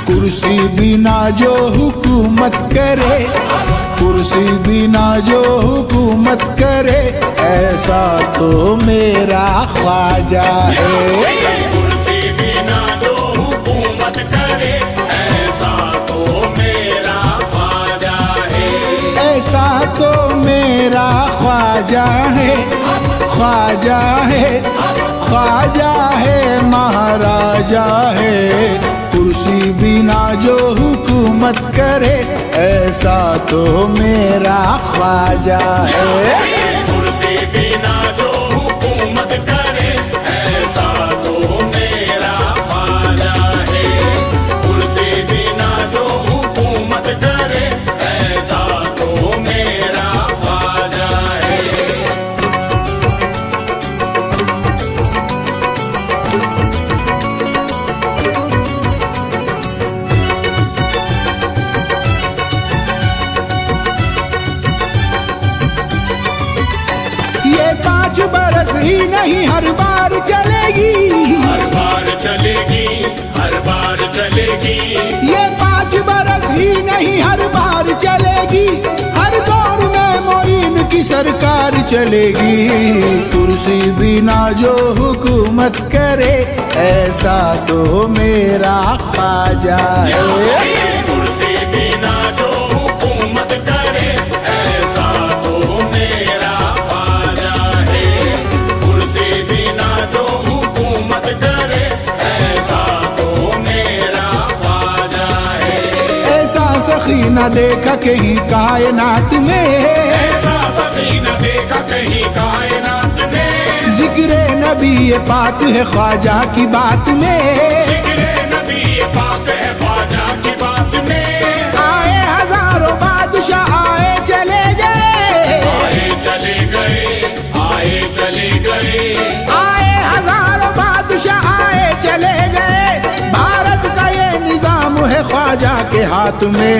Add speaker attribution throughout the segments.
Speaker 1: कुर्सी बिना जो हुकूमत करे, कुर्सी बिना जो हुकूमत करे, ऐसा तो मेरा ख्वाजा है।
Speaker 2: कुर्सी बिना जो हुकूमत करे, ऐसा तो मेरा ख्वाजा है।
Speaker 1: ऐसा तो मेरा ख्वाजा है, ख्वाजा है, ख्वाजा है, महाराजा है। कुर्सी बिना जो हुकूमत करे, ऐसा तो मेरा ख्वाजा है।
Speaker 2: कुर्सी बिना जो हुकूमत करे, ऐसा तो मेरा ख्वाजा है। कुर्सी बिना जो हुकूमत करे, ऐसा तो मेरा ख्वाजा है।
Speaker 1: ये 5 बरस ही नहीं हर बार चलेगी,
Speaker 2: हर बार चलेगी, हर बार चलेगी।
Speaker 1: ये 5 बरस ही नहीं हर बार चलेगी, हर दौर में मोइन की सरकार चलेगी। कुर्सी बिना जो हुकूमत करे, ऐसा तो मेरा ख्वाजा है।
Speaker 2: कुर्सी बिना जो हुकूमत करे, ऐसा तो मेरा ख्वाजा है। कुर्सी बिना जो हुकूमत करे, ऐसा तो मेरा ख्वाजा है।
Speaker 1: ऐसा सखी न देखा कहीं कायनात में,
Speaker 2: ऐसा सभी न देखा कहीं कायनात में।
Speaker 1: जिक्र नबी ये पाक है ख्वाजा की बात में।
Speaker 2: जिक्रे नबी पाक है ख्वाजा की बात में।
Speaker 1: आए हजारों बादशाह आए चले गए,
Speaker 2: आए चले गए, आए चले गए।
Speaker 1: आए हजारों बादशाह आए चले गए। भारत का ये निजाम है ख्वाजा के हाथ में।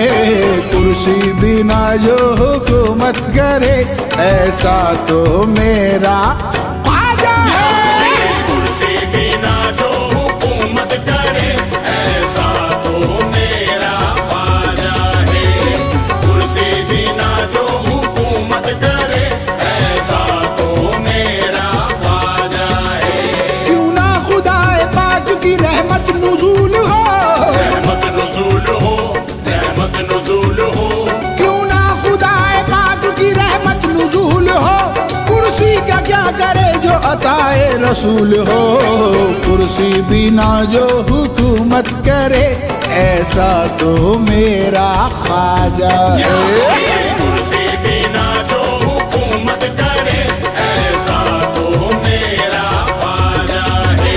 Speaker 1: कुर्सी बिना जो हुकूमत करे, ऐसा तो मेरा ख्वाजा है।
Speaker 2: कुर्सी बिना जो हुकूमत करे, ऐसा तो मेरा ख्वाजा है। कुर्सी बिना जो हुकूमत करे, ऐसा तो मेरा ख्वाजा है।
Speaker 1: क्यों ना खुदाए पाक की रहमत नुज़ूल हो,
Speaker 2: रहमत नुज़ूल हो, रहमत नुज़ूल हो।
Speaker 1: क्यों ना खुदाए पाक की रहमत नुज़ूल हो। कुर्सी का क्या करे जो अताए रसूल हो। कुर्सी बिना जो हुकूमत करे, ऐसा तो मेरा ख्वाजा है।
Speaker 2: कुर्सी बिना जो हुकूमत करे, ऐसा तो मेरा ख्वाजा है।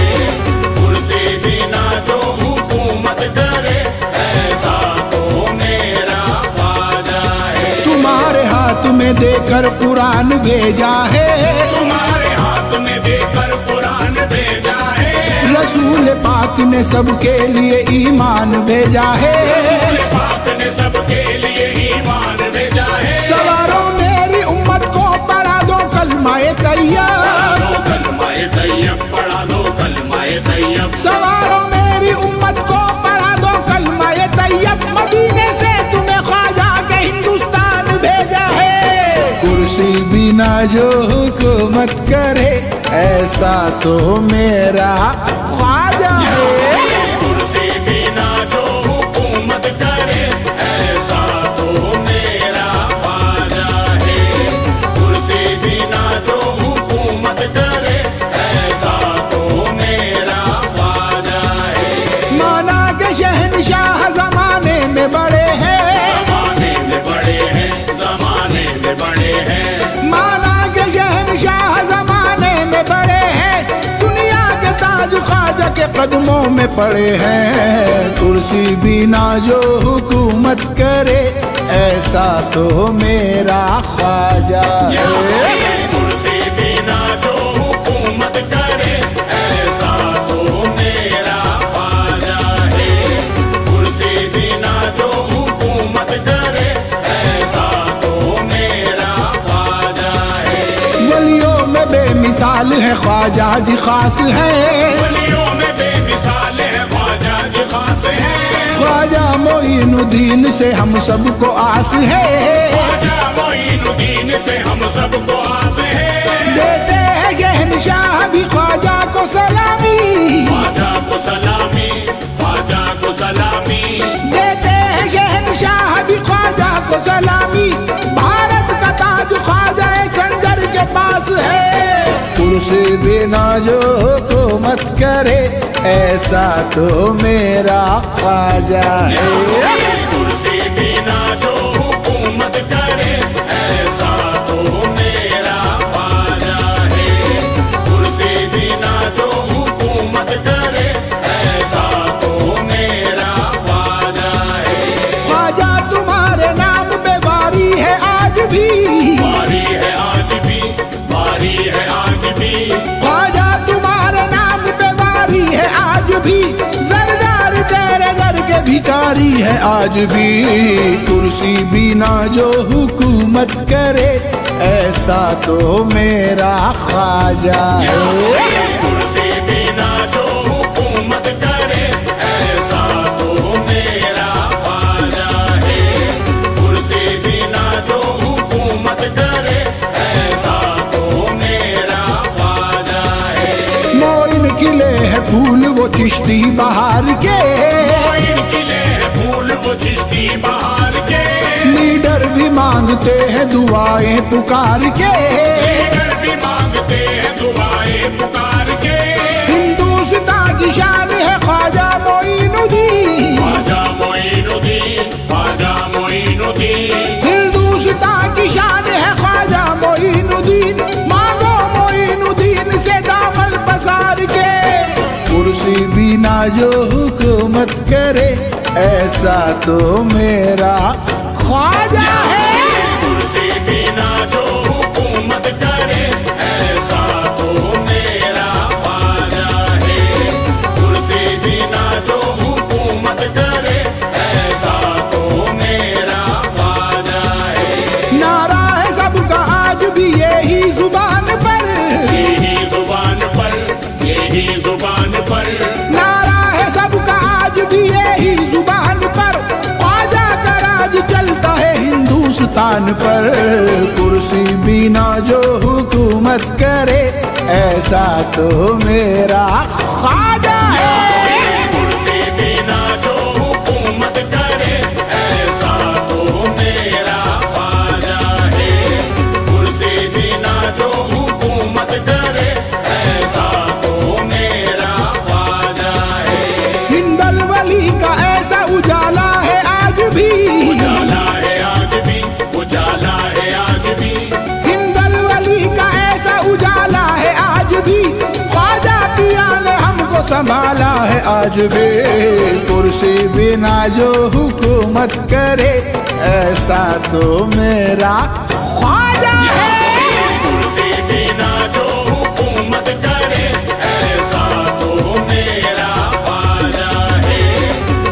Speaker 2: कुर्सी बिना जो हुकूमत करे, ऐसा तो मेरा ख्वाजा है।
Speaker 1: तुम्हारे हाथ में देकर कुरान भेजा है,
Speaker 2: तुम्हारे हाथ में देकर कुरान भेजा है।
Speaker 1: रसूल पाक ने सबके लिए ईमान भेजा है।
Speaker 2: पाक ने सबके लिए ईमान भेजा है।
Speaker 1: सवारों मेरी उम्मत को पढ़ा दो कलमाए तैयब,
Speaker 2: कलमाए तैयब पढ़ा दो, कलमाए तैयब।
Speaker 1: सवारों मेरी उम्मत को पढ़ा दो कलमाए तैयब। मदीने से तुम्हें ख्वाजा के हिंदुस्तान भेजा है। कुर्सी बिना जो हुकूमत करे, ऐसा तो मेरा ख्वाजा है।
Speaker 2: कुर्सी बिना जो हुकूमत करे, ऐसा तो मेरा ख्वाजा है। कुर्सी बिना जो हुकूमत करे, ऐसा तो मेरा ख्वाजा है।
Speaker 1: माना के शहनशाह जमाने में बड़े हैं,
Speaker 2: जमाने में बड़े हैं, जमाने में बड़े हैं।
Speaker 1: माना के शहनशाह जमाने में बड़े हैं। दुनिया के ताज ख्वाजा के कदमों में पड़े हैं। कुर्सी बिना जो हुकूमत करे, ऐसा तो मेरा ख्वाजा है।
Speaker 2: कुर्सी बिना जो हुकूमत करे, ऐसा तो मेरा ख्वाजा है। कुर्सी बिना जो हुकूमत करे, ऐसा तो मेरा ख्वाजा है।
Speaker 1: वलियों में बेमिसाल है ख्वाजा जी खास है।
Speaker 2: वलियों में बेमिसाल है ख्वाजा जी खास है।
Speaker 1: मोइनुद्दीन से हम सबको आस है,
Speaker 2: ख्वाजा मोइनुद्दीन से हम सबको आस है।
Speaker 1: देते हैं शहंशाह भी ख्वाजा को सलामी,
Speaker 2: ख्वाजा को सलामी, ख्वाजा को सलामी।
Speaker 1: देते हैं शहंशाह भी ख्वाजा को सलामी। भारत का ताज ख्वाजा संगर के पास है, कुर्सी बिना जो हुकूमत करे ऐसा तो मेरा ख्वाजा है।
Speaker 2: कुर्सी बिना जो हुकूमत करे ऐसा तो मेरा ख्वाजा है। कुर्सी बिना जो हुकूमत करे ऐसा तो मेरा ख्वाजा है।
Speaker 1: ख्वाजा तुम्हारे नाम पे वारी है आज भी,
Speaker 2: वारी है आज भी, वारी है आज भी।
Speaker 1: ख्वाजा तुम्हारे नाम पे वारी है आज भी। सरदार तेरे दर के भिखारी है आज भी, कुर्सी बिना जो हुकूमत करे ऐसा तो मेरा ख्वाजा है।
Speaker 2: कुर्सी बिना जो हुकूमत करे ऐसा तो मेरा ख्वाजा है। कुर्सी बिना जो हुकूमत करे ऐसा तो मेरा ख्वाजा है।
Speaker 1: मोइन किले है फूल वो चिश्ती बहार के,
Speaker 2: मोइन किले हैं फूल वो चिश्ती बहार के।
Speaker 1: लीडर भी मांगते हैं दुआएं पुकार के,
Speaker 2: लीडर भी मांगते हैं दुआएं पुकार के।
Speaker 1: हिंदुस्तान की शान है ख्वाजा मोइनुद्दीन,
Speaker 2: ख्वाजा मोइनुद्दीन, ख्वाजा मोइनुद्दीन।
Speaker 1: हिंदुस्तान की शान है ख्वाजा मोइनुद्दीन। मांगो मोइनुद्दीन से दामन पसार के, कुर्सी बिना जो हुकूमत करे ऐसा तो मेरा ख्वाजा है।
Speaker 2: कुर्सी बिना जो हुकूमत करे ऐसा तो मेरा ख्वाजा है। कुर्सी बिना जो हुकूमत करे ऐसा तो मेरा ख्वाजा है।
Speaker 1: नारा है सबका आज भी यही जुबान पर,
Speaker 2: यही जुबान पर, यही जुबान पर।
Speaker 1: नारा है सबका आज भी यही जुबान पर। ख्वाजा का राज चलता है हिंदुस्तान पर, कुर्सी बिना जो हुकूमत करे ऐसा तो मेरा ख्वाजा है।
Speaker 2: कुर्सी बिना जो हुकूमत करे ऐसा तो मेरा ख्वाजा है। कुर्सी बिना जो हुकूमत करे ऐसा तो मेरा ख्वाजा है।
Speaker 1: हिंदल वली का ऐसा उजाला है आज भी,
Speaker 2: उजाला है आज भी, उजाला है आज भी।
Speaker 1: हिंदल वली का ऐसा उजाला है आज भी। ख्वाजा पिया ने हमको संभाला है आज भी, कुर्सी बिना जो हुकूमत करे ऐसा तो मेरा ख्वाजा है।
Speaker 2: कुर्सी बिना जो हुकूमत करे ऐसा तो मेरा ख्वाजा है।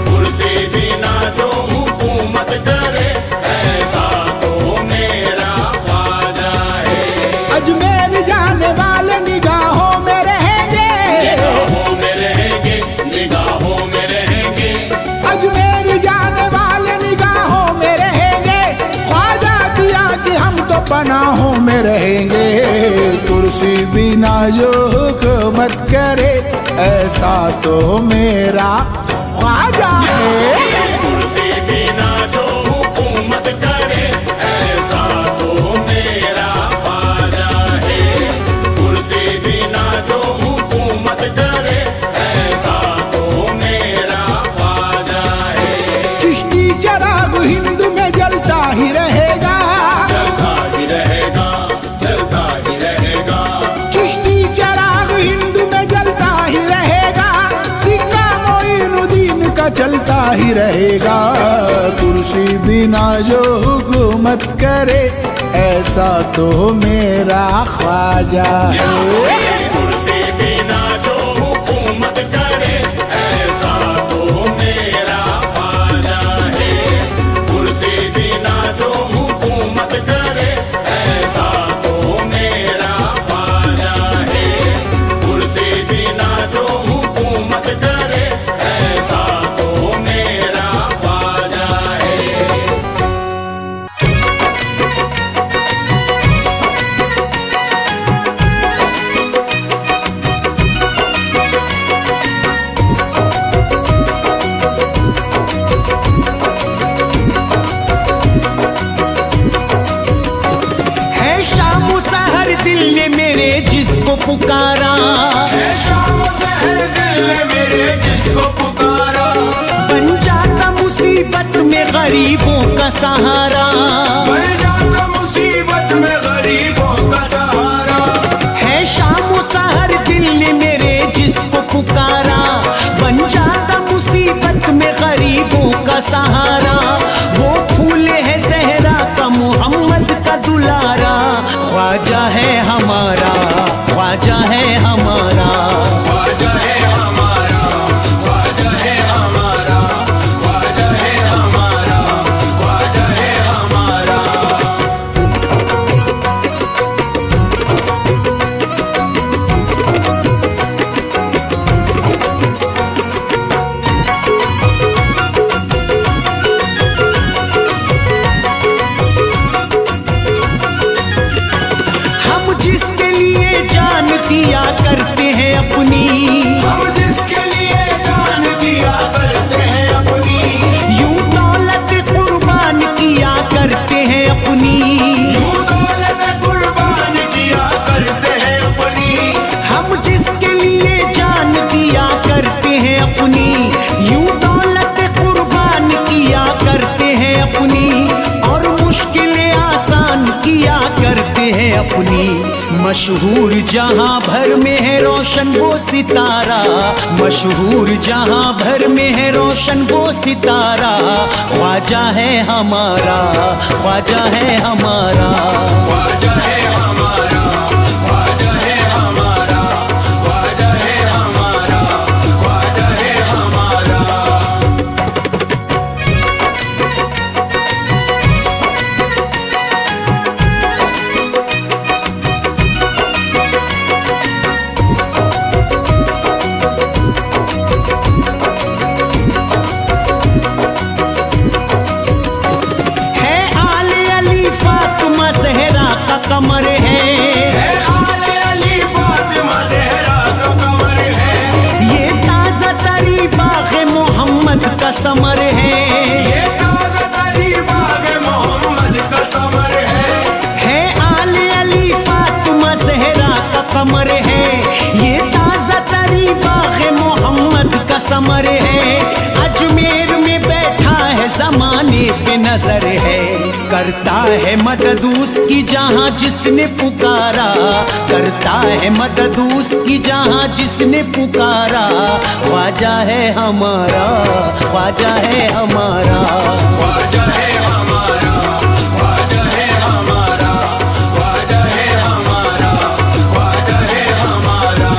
Speaker 2: कुर्सी बिना जो हुकूमत करे ऐसा तो मेरा ख्वाजा है।
Speaker 1: अजमेर जाने वाले निगाहों में रहेंगे,
Speaker 2: निगाहों में रहेंगे, निगाहों में रहेंगे।
Speaker 1: अजमेर जाने वाले निगाहों में रहेंगे। ख्वाजा पिया कि हम तो पनाहों में रहेंगे, कुर्सी बिना जो हुकूमत करे ऐसा तो मेरा ख्वाजा है।
Speaker 2: कुर्सी बिना जो हुकूमत करे ऐसा तो मेरा ख्वाजा है। कुर्सी बिना जो हुकूमत करे ऐसा तो मेरा ख्वाजा है।
Speaker 1: चिश्ती चराग हिंद में जलता ही रहेगा,
Speaker 2: जलता ही रहेगा, जलता ही रहेगा।
Speaker 1: चिश्ती चराग हिंद में जलता ही रहेगा। सिक्का मोइनुद्दीन का चलता ही रहेगा, कुर्सी बिना जो हुकूमत करे ऐसा तो मेरा ख्वाजा है।
Speaker 2: कुर्सी बिना जो हुकूमत करे ऐसा तो मेरा ख्वाजा है। कुर्सी बिना जो हुकूमत करे ऐसा तो मेरा ख्वाजा है। कुर्सी बिना जो हुकूमत करे ऐसा तो मेरा ख्वाजा
Speaker 3: पुकारा,
Speaker 2: है शाम सहर दिल ने मेरे जिसको पुकारा,
Speaker 3: बन जाता मुसीबत में गरीबों का सहारा,
Speaker 2: बन जाता मुसीबत में गरीबों का सहारा,
Speaker 3: है शाम सहर दिल ने मेरे जिसको पुकारा, बन जाता मुसीबत में गरीबों का सहारा। वो फूल है ज़हरा का मोहम्मद का दुलारा, ख्वाजा है हमारा, ख्वाजा है हमारा,
Speaker 2: ख्वाजा है हमारा, ख्वाजा है हमारा, ख्वाजा है हमारा, ख्वाजा है हमारा।
Speaker 3: हम जिसके लिए जान दिया करते हैं अपनी,
Speaker 2: हम जिसके लिए जान दिया करते हैं अपनी,
Speaker 3: यूं दौलत कुर्बान किया करते हैं अपनी,
Speaker 2: यूं दौलत कुर्बान किया करते हैं अपनी,
Speaker 3: हम जिसके लिए जान दिया करते हैं अपनी, यूं दौलत कुर्बान किया करते हैं अपनी, और मुश्किलें आसान किया करते हैं अपनी। मशहूर जहां भर में है रोशन वो सितारा, मशहूर जहां भर में है रोशन वो सितारा, ख्वाजा है हमारा, ख्वाजा है हमारा,
Speaker 2: ख्वाजा है हमारा, ख्वाजा है हमारा, ख्वाजा है हमारा, ख्वाजा है हमारा।
Speaker 3: है आले अली फातिमा ज़हरा का कमर है,
Speaker 2: है आले अली फातिमा ज़हरा का कमर है,
Speaker 3: ये ताज़ा तरी बाग़ मोहम्मद का समर है,
Speaker 2: ये ताज़ा तरी बाग़ मोहम्मद का समर है
Speaker 3: आले अली फातिमा ज़हरा का कमर है, ये ताज़ा तरी बाग़ मोहम्मद का समर है। अजमेर में बैठा है ज़माने पे नजर है, करता है मदद उसकी जहां जिसने पुकारा, करता है मदद उसकी जहां जिसने पुकारा, ख्वाजा है हमारा, ख्वाजा है हमारा,
Speaker 2: ख्वाजा है हमारा, ख्वाजा है हमारा, ख्वाजा है हमारा, ख्वाजा है हमारा।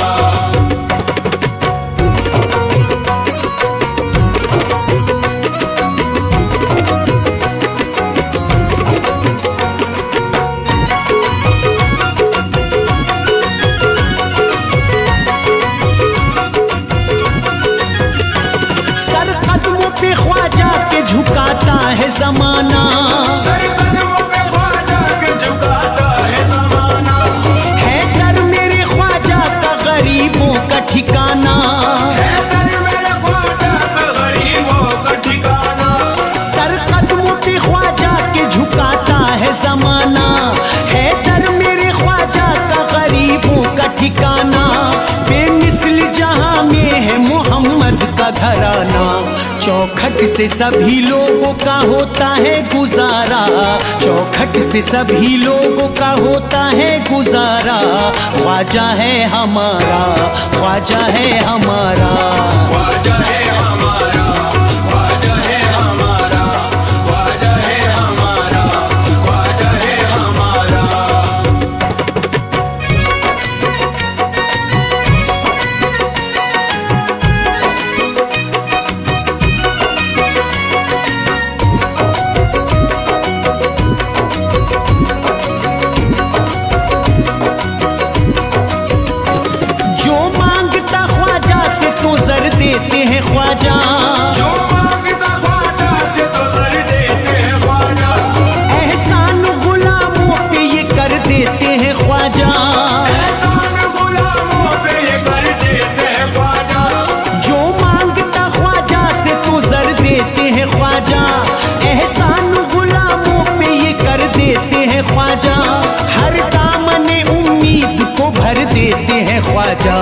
Speaker 3: सर कदमों पे ख्वाजा के झुकाता है जमाना,
Speaker 2: सर कदमों पे ख्वाजा के झुकाता है ज़माना,
Speaker 3: है दर मेरे ख्वाजा का गरीबों का ठिकाना,
Speaker 2: है दर मेरे ख्वाजा का गरीबों का ठिकाना,
Speaker 3: सर कदमों पे ख्वाजा के झुकाता है जमाना, है दर मेरे ख्वाजा का गरीबों का ठिकाना। बेमिसल जहां में है मोहम्मद का घराना, चौखट से सभी लोगों का होता है गुजारा, चौखट से सभी लोगों का होता है गुजारा, ख्वाजा है हमारा, ख्वाजा है हमारा,
Speaker 2: ख्वाजा है हमारा, ख्वाजा है हमारा, ख्वाजा है हमारा, ख्वाजा है हमारा।
Speaker 3: जो मांगता ख्वाजा से तो जर देते हैं ख्वाजा, ख्वाजा,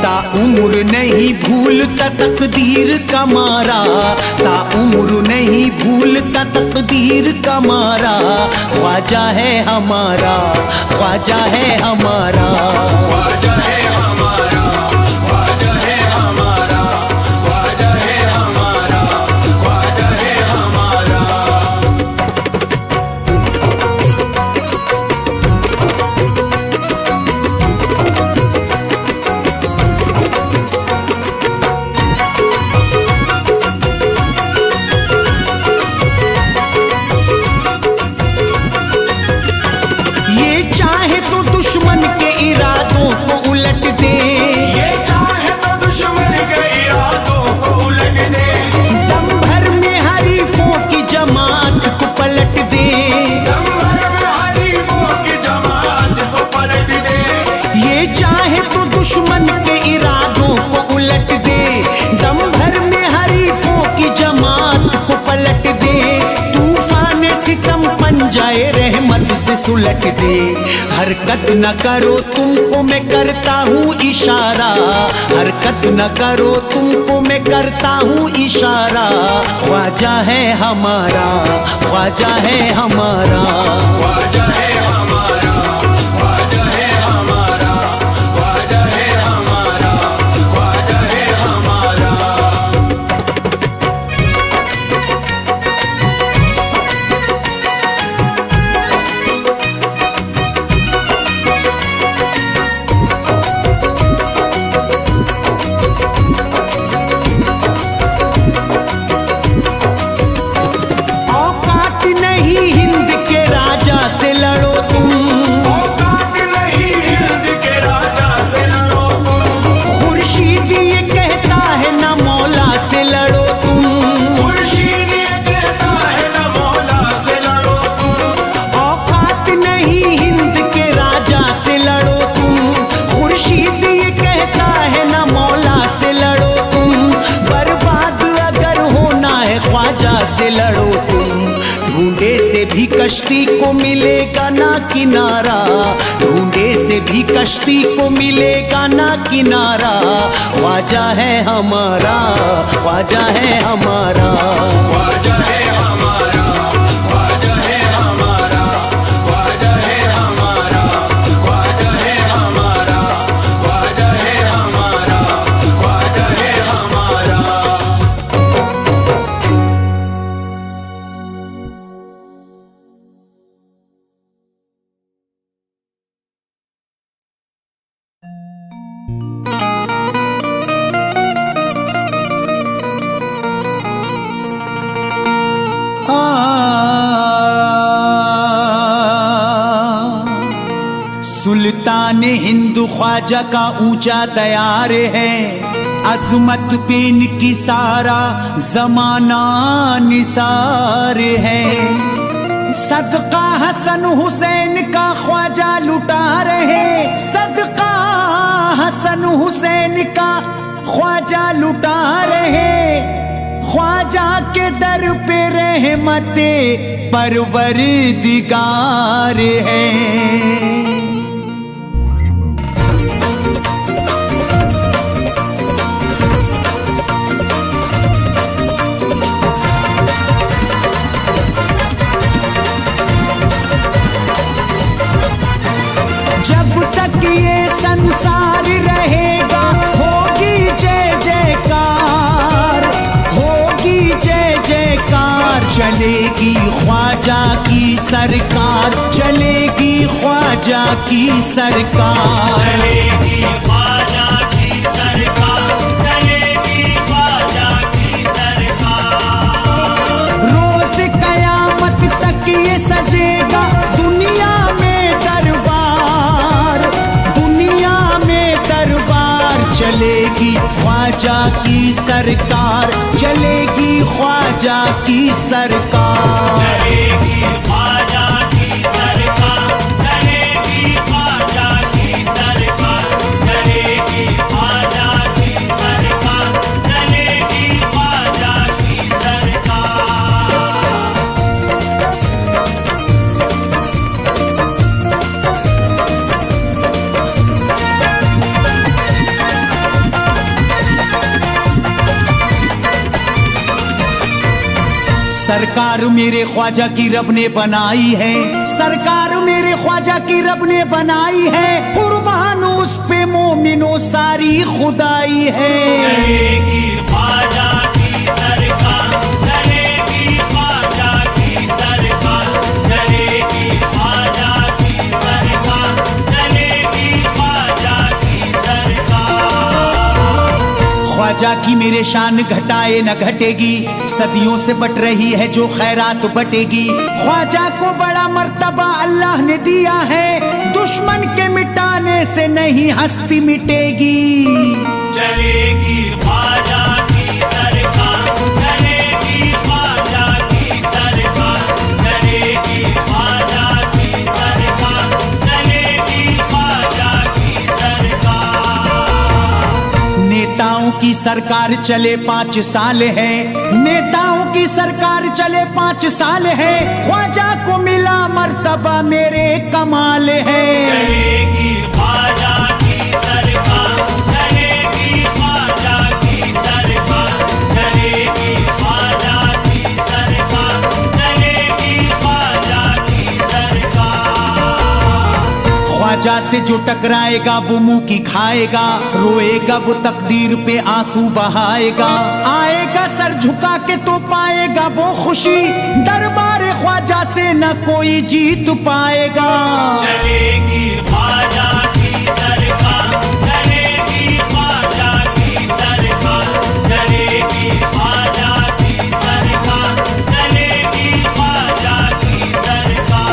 Speaker 3: ता उम्र नहीं भूलता तकदीर का मारा, ता उम्र नहीं भूलता तकदीर का मारा। ख्वाजा है हमारा, ख्वाजा है हमारा,
Speaker 2: ख्वाजा है हमारा, ख्वाजा है हमारा, ख्वाजा है हमारा, ख्वाजा है हमारा।
Speaker 3: ये चाहे तो दुश्मन के इरादों को उलट दे,
Speaker 2: ये चाहे तो दुश्मन के इरादों को उलट दे,
Speaker 3: दम भर में हरीफों की जमात को पलट दे।
Speaker 2: दम भर में हरीफों की जमात को पलट दे।
Speaker 3: ये चाहे तो दुश्मन के इरादों को उलट दे, दम भर में हरीफों की जमात को पलट दे। तूफान सितम पंजाए रहमत से सुलट दे। हरकत न करो तुमको मैं करता हूँ इशारा, हरकत न करो तुमको मैं करता हूँ इशारा। ख्वाजा है हमारा, ख्वाजा है हमारा,
Speaker 2: ख्वाजा है हमारा, ख्वाजा है हमारा, ख्वाजा है हमारा, ख्वाजा है हमारा।
Speaker 3: औकात नहीं हिंद के राजा से लड़ो तुम,
Speaker 2: औकात नहीं हिंद के राजा से लड़ो तुम,
Speaker 3: खुर्शीद ये कहता है ना मौला से लड़ो तुम।
Speaker 2: खुर्शीद ये कहता है न मौला से लड़ो तुम।
Speaker 3: औकात नहीं हिंद के राजा से लड़ो तुम, खुर्शीद ये कहता है ना मौला से लड़ो तुम। बर्बाद अगर होना है ख्वाजा से लड़ो तुम। ढूंढे से भी कश्ती को मिलेगा ना किनारा, ढूंढे से भी कश्ती को मिलेगा ना किनारा। ख्वाजा है हमारा, ख्वाजा है हमारा,
Speaker 2: ख्वाजा है हमारा, ख्वाजा है हमारा, ख्वाजा है हमारा, ख्वाजा है हमारा, ख्वाजा है हमारा, ख्वाजा है हमारा।
Speaker 3: सुल्तान हिंद ख्वाजा का ऊंचा तैयार है, अजमत पे इनकी सारा जमाना निसार है। सदका हसन हुसैन का ख्वाजा लुटा रहे, सदका हसन हुसैन का ख्वाजा लुटा रहे। ख्वाजा के दर पे रहमते परवरदिगार है। जब तक ये संसार रहेगा होगी जय जयकार, होगी जय जयकार। चलेगी ख्वाजा की सरकार, चलेगी ख्वाजा की सरकार,
Speaker 4: चलेगी ख्वाजा की सरकार, चलेगी ख्वाजा की सरकार।
Speaker 3: रोज कयामत तक ये सजेगा दुनिया में दरबार, दुनिया में दरबार। चलेगी ख्वाजा की सरकार, चलेगी ख्वाजा की सरकार,
Speaker 4: चलेगी ख्वाजा की सरकार, चलेगी ख्वाजा की सरकार, चलेगी ख्वाजा की सरकार, चलेगी ख्वाजा की सरकार।
Speaker 3: सरकार मेरे ख्वाजा की रब ने बनाई है, सरकार मेरे ख्वाजा की रब ने बनाई है, कुर्बान उस पे मोमिनो सारी खुदाई है।
Speaker 4: चलेगी ख्वाजा की सरकार, चलेगी ख्वाजा की सरकार, चलेगी ख्वाजा की सरकार, चलेगी ख्वाजा की सरकार।
Speaker 3: ख्वाजा की मेरे शान घटाए न घटेगी, सदियों से बट रही है जो खैरात बटेगी। ख्वाजा को बड़ा मर्तबा अल्लाह ने दिया है, दुश्मन के मिटाने से नहीं हस्ती मिटेगी।
Speaker 4: चलेगी ख्वाजा की सरकार, चलेगी ख्वाजा की सरकार, चलेगी ख्वाजा की सरकार, चलेगी ख्वाजा की सरकार।
Speaker 3: नेताओं की सरकार चले 5 साल है, नेताओं की सरकार चले 5 साल है, ख्वाजा को मिला मर्तबा मेरे कमाल है।
Speaker 4: चलेगी ख्वाजा की सरकार, चलेगी ख्वाजा की सरकार, चलेगी ख्वाजा की सरकार, चलेगी ख्वाजा की सरकार।
Speaker 3: ख्वाजा से जो टकराएगा वो मुंह की खाएगा, रोएगा वो तकदीर पे आंसू बहाएगा, आएगा सर झुका के तो पाएगा वो खुशी, दरबार ख्वाजा से न कोई जीत पाएगा।
Speaker 4: चलेगी ख्वाजा की सरकार, चलेगी ख्वाजा की सरकार, चलेगी ख्वाजा की सरकार, चलेगी ख्वाजा की सरकार।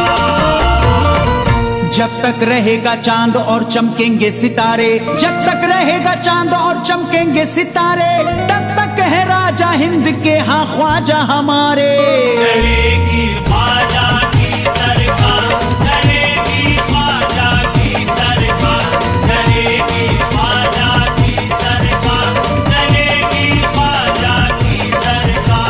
Speaker 3: जब तक रहेगा चांद और चमकेंगे सितारे, जब तक रहेगा चांद और चमकेंगे सितारे, तब तक है राजा हिंद के हाँ ख्वाजा हमारे।
Speaker 4: चलेगी ख्वाजा की सरकार, चलेगी ख्वाजा की सरकार, चलेगी ख्वाजा की सरकार, चलेगी ख्वाजा की सरकार।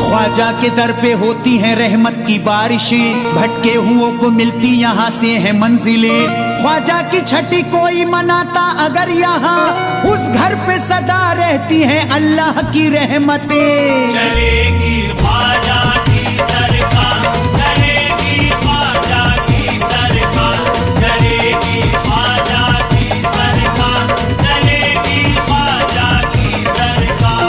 Speaker 3: ख्वाजा के दर पे होती हैं रहमत की बारिशें, भटके हुओं को मिलती यहाँ से है मंजिलें। ख्वाजा की छठी कोई मनाता अगर यहाँ, उस घर पे सदा रहती हैं अल्लाह की रहमतें।
Speaker 4: चलेगी ख्वाजा की सरकार, चलेगी ख्वाजा की सरकार, चलेगी ख्वाजा की सरकार, चलेगी ख्वाजा की सरकार।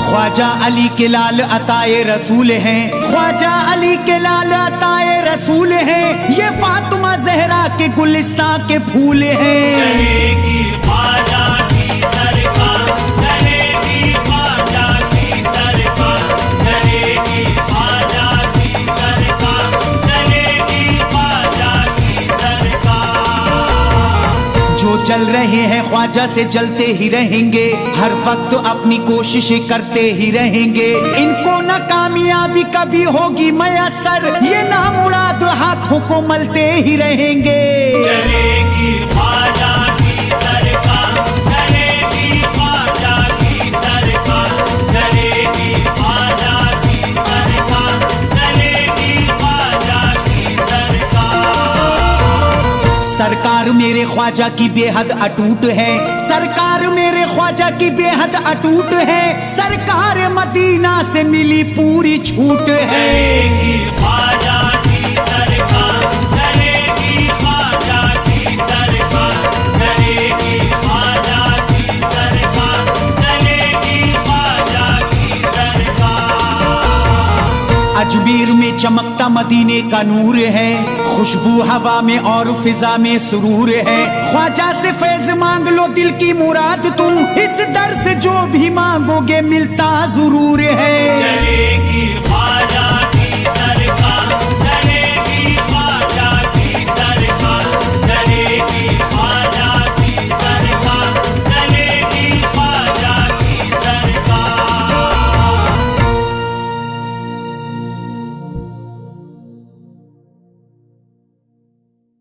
Speaker 3: ख्वाजा अली के लाल अताए रसूल हैं, ख्वाजा अली के लाल अताए रसूल हैं, ये फातिमा जहरा के गुलिस्तान के फूल हैं।
Speaker 4: चलेगी ख्वाजा की सरकार, चलेगी ख्वाजा की सरकार, चलेगी ख्वाजा की सरकार, चलेगी ख्वाजा की सरकार।
Speaker 3: जो जल रहे हैं ख्वाजा से जलते ही रहेंगे, हर वक्त अपनी कोशिशें करते ही रहेंगे, इनको न कामयाबी कभी होगी मयसर, ये नामुराद हाथों को मलते ही रहेंगे।
Speaker 4: चलेगी ख्वाजा की सरकार, चलेगी ख्वाजा की सरकार, चलेगी ख्वाजा की सरकार, चलेगी ख्वाजा की सरकार। सरकार
Speaker 3: मेरे ख्वाजा की बेहद अटूट है, सरकार मेरे ख्वाजा की बेहद अटूट है, सरकार मदीना से मिली पूरी छूट है।
Speaker 4: चलेगी ख्वाजा की सरकार, चलेगी ख्वाजा की सरकार, चलेगी ख्वाजा की सरकार, चलेगी ख्वाजा की सरकार।
Speaker 3: अजमेर में चमकता मदीने का नूर है, खुशबू हवा में और फिजा में सुरूर है, ख्वाजा से फैज मांग लो दिल की मुराद तुम, इस दर से जो भी मांगोगे मिलता जरूर है।
Speaker 4: चलेगी